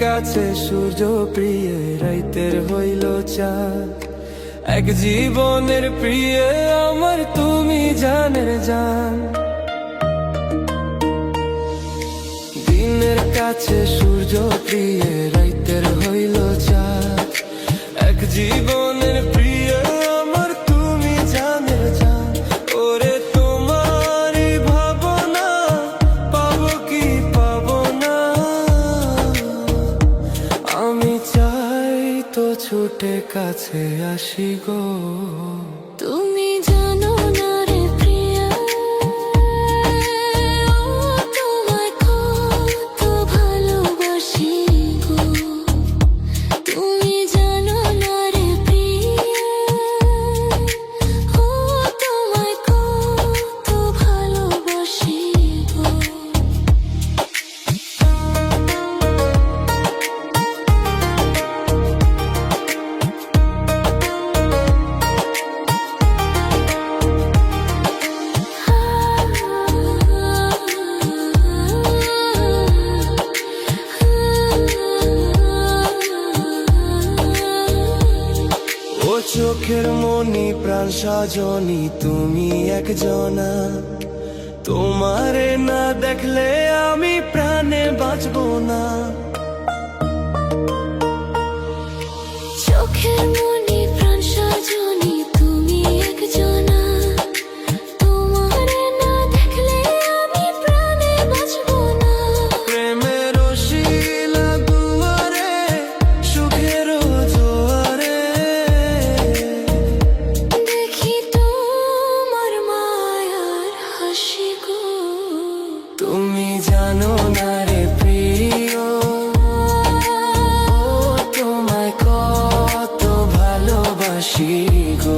কাছে সূর্য প্রিয় রাইতের হইল চাঁদ, এক জীবনের প্রিয় আমার তুমি জানের জান। দিনের কাছে সূর্য প্রিয় রাইতের হইল চাঁদ, এক জীবনের প্রিয় আমার তুমি জানের জান। ওরে তোমারই ভাবনা পাবো কি পাবো না, আমি চাই তো ছুটে কাছে আসি গো। তুমি জানো না রে প্রিয়া, তোমায় কত ভালোবাসি গো। তুমি জানো না রে প্রিয়া, তোমায় কত ভালোবাসি গো। চোখের মনি প্রাণ সজনী তুমি একজনা, তোমারে না দেখলে আমি প্রাণে বাঁচবো না। চোখের মনি প্রাণ সজনী তুমি একজনা, তোমারে না দেখলে আমি প্রাণে বাঁচবো না। প্রেমের শিলা দুয়ারে সুখের জোয়ারে দেখি তোমার মায়ার হাসি গো। তুমি জানো না রে প্রিয়, তোমায় কত ভালোবাসি গো।